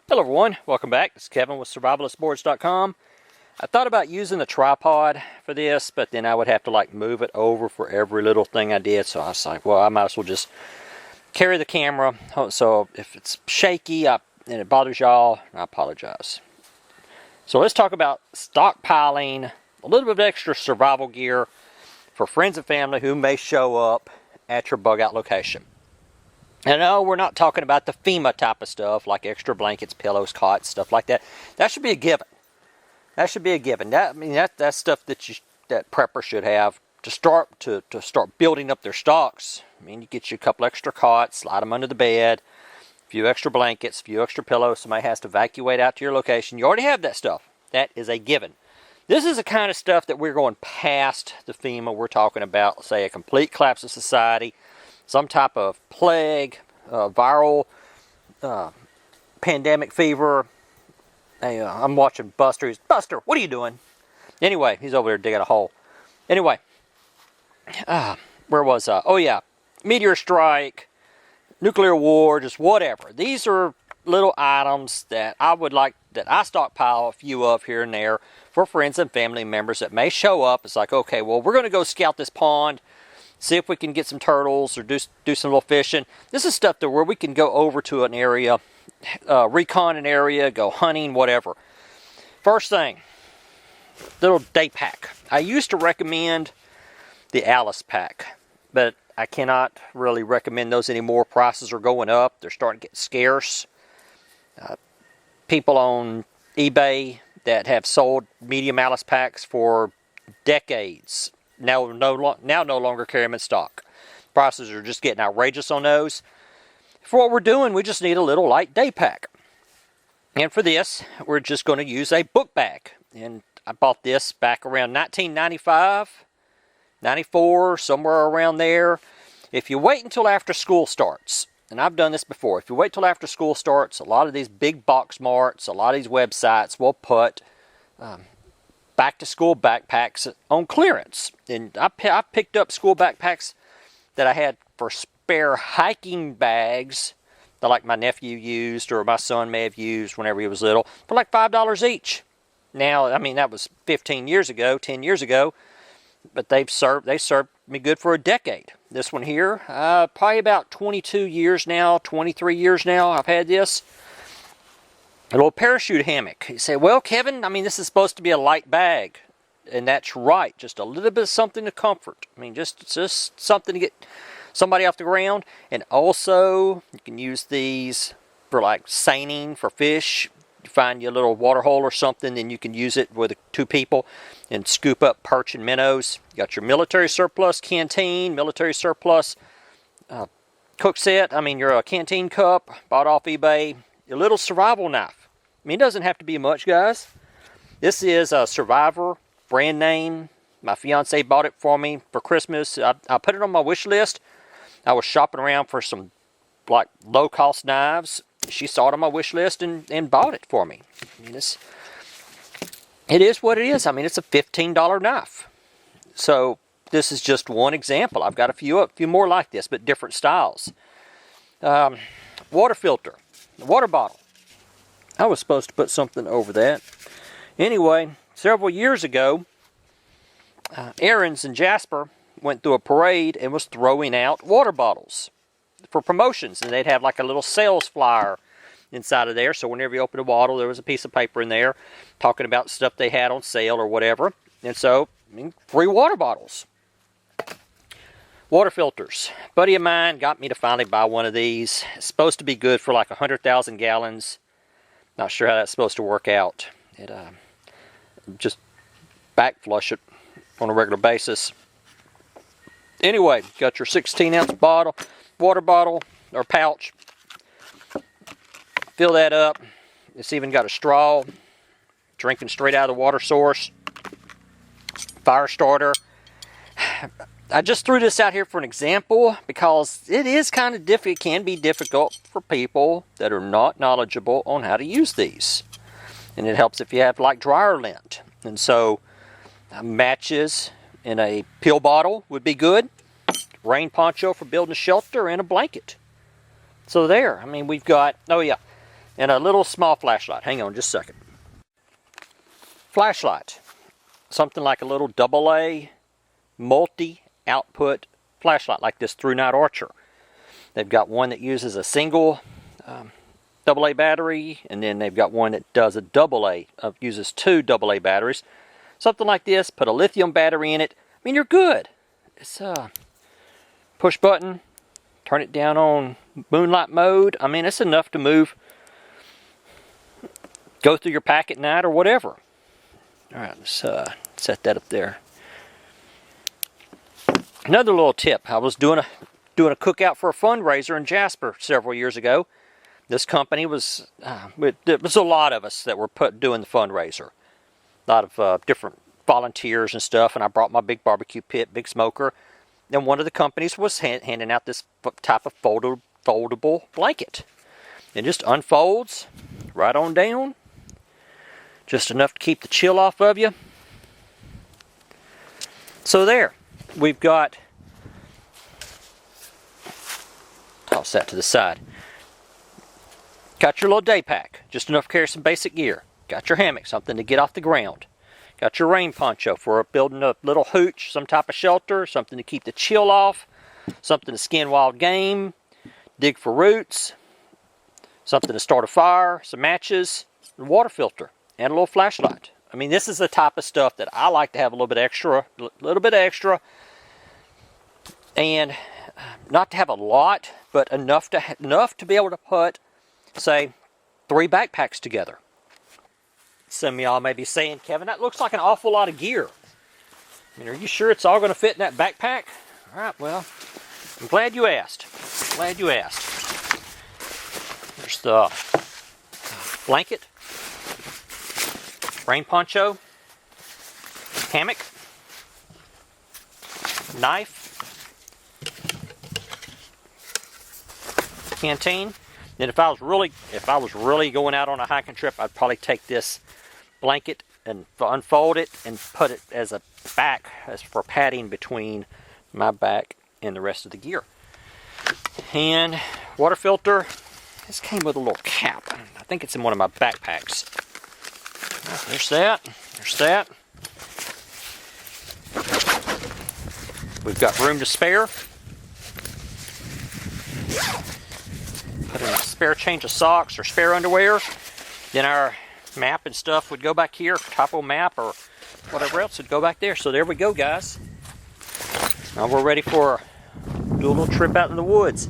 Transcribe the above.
Hello everyone, welcome back. This is Kevin with survivalistboards.com. I thought about using a tripod for this, but then I would have to like move it over for every little thing I did. So I was like, well, I might as well just carry the camera. So if it's shaky and it bothers y'all, I apologize. So let's talk about stockpiling a little bit of extra survival gear for friends and family who may show up at your bug out location. And no, we're not talking about the FEMA type of stuff, like extra blankets, pillows, cots, stuff like that. That should be a given. That should be a given. That's stuff that preppers should have to start building up their stocks. I mean, you get you a couple extra cots, slide them under the bed, a few extra blankets, a few extra pillows. Somebody has to evacuate out to your location. You already have that stuff. That is a given. This is the kind of stuff that we're going past the FEMA. We're talking about, say, a complete collapse of society, some type of plague, viral pandemic fever. Hey, I'm watching Buster. Buster, what are you doing? Anyway, he's over there digging a hole. Anyway, where was I? Oh yeah, meteor strike, nuclear war, just whatever. These are little items that I stockpile a few of here and there for friends and family members that may show up. It's like, okay, well, we're going to go scout this pond, see if we can get some turtles or do some little fishing. This is stuff where we can go over to an area, recon an area, go hunting, whatever. First thing, little Daypack. I used to recommend the Alice pack, but I cannot really recommend those anymore. Prices are going up. They're starting to get scarce. People on eBay that have sold medium Alice packs for decades now no longer carry them in stock. Prices are just getting outrageous on those. For what we're doing, we just need a little light day pack. And for this, we're just going to use a book bag. And I bought this back around 1995, 94, somewhere around there. If you wait until after school starts, and I've done this before, if you wait till after school starts, a lot of these big box marts, a lot of these websites will put back to school backpacks on clearance. And I picked up school backpacks that I had for spare hiking bags that like my nephew used or my son may have used whenever he was little for like $5 each. Now, I mean, that was 15 years ago, 10 years ago, but they served me good for a decade. This one here, probably about 22 years now, 23 years now I've had this. A little parachute hammock. You say, well, Kevin, I mean, this is supposed to be a light bag. And that's right. Just a little bit of something to comfort. I mean, just something to get somebody off the ground. And also, you can use these for like seining for fish. You find your little water hole or something, then you can use it with two people and scoop up perch and minnows. You got your military surplus canteen, military surplus cook set. I mean, your canteen cup, bought off eBay. Your little survival knife. I mean, it doesn't have to be much, guys. This is a Survivor brand name. My fiance bought it for me for Christmas. I put it on my wish list. I was shopping around for some like low-cost knives. She saw it on my wish list and bought it for me. I mean, it is what it is. I mean, it's a $15 knife. So this is just one example. I've got a few more like this, but different styles. Water filter. The water bottle. I was supposed to put something over that. Anyway, several years ago, Aaron's and Jasper went through a parade and was throwing out water bottles for promotions. And they'd have like a little sales flyer inside of there. So whenever you open a bottle, there was a piece of paper in there talking about stuff they had on sale or whatever. And so, I mean, free water bottles. Water filters. A buddy of mine got me to finally buy one of these. It's supposed to be good for like 100,000 gallons. Not sure how that's supposed to work out. It just back flush it on a regular basis. Anyway, got your 16-ounce bottle, water bottle or pouch. Fill that up. It's even got a straw. Drinking straight out of the water source. Fire starter. I just threw this out here for an example because it is kind of difficult. It can be difficult for people that are not knowledgeable on how to use these. And it helps if you have like dryer lint. And so matches in a pill bottle would be good. Rain poncho for building a shelter and a blanket. So there. I mean, we've got, oh yeah, and a little small flashlight. Hang on just a second. Flashlight. Something like a little AA multi-output flashlight like this Through Night Archer. They've got one that uses a single AA battery, and then they've got one that does a AA, uses 2 AA batteries. Something like this, put a lithium battery in it. I mean, you're good. It's push button, turn it down on moonlight mode. I mean, it's enough to move, go through your pack at night or whatever. All right, let's set that up there. Another little tip. I was doing a cookout for a fundraiser in Jasper several years ago. This company was, it was a lot of us that were doing the fundraiser. A lot of different volunteers and stuff, and I brought my big barbecue pit, big smoker. And one of the companies was handing out this type of foldable blanket. It just unfolds right on down. Just enough to keep the chill off of you. So there, we've got, toss that to the side. Got your little day pack, just enough to carry some basic gear. Got your hammock, something to get off the ground. Got your rain poncho for building a little hooch, some type of shelter, something to keep the chill off, something to skin wild game, dig for roots, something to start a fire, some matches, a water filter, and a little flashlight. I mean, this is the type of stuff that I like to have a little bit extra, and not to have a lot, but enough to be able to put, say, 3 backpacks together. Some of y'all may be saying, Kevin, that looks like an awful lot of gear. I mean, are you sure it's all going to fit in that backpack? All right, well, I'm glad you asked. Glad you asked. There's the blanket, rain poncho, hammock, knife, canteen. Then if I was really going out on a hiking trip, I'd probably take this blanket and unfold it and put it as a back, as for padding between my back and the rest of the gear. And water filter. This came with a little cap. I think it's in one of my backpacks. There's that. There's that. We've got room to spare. Put in a spare change of socks or spare underwear. Then our map and stuff would go back here. Topo map or whatever else would go back there. So there we go, guys. Now we're ready for do a little trip out in the woods.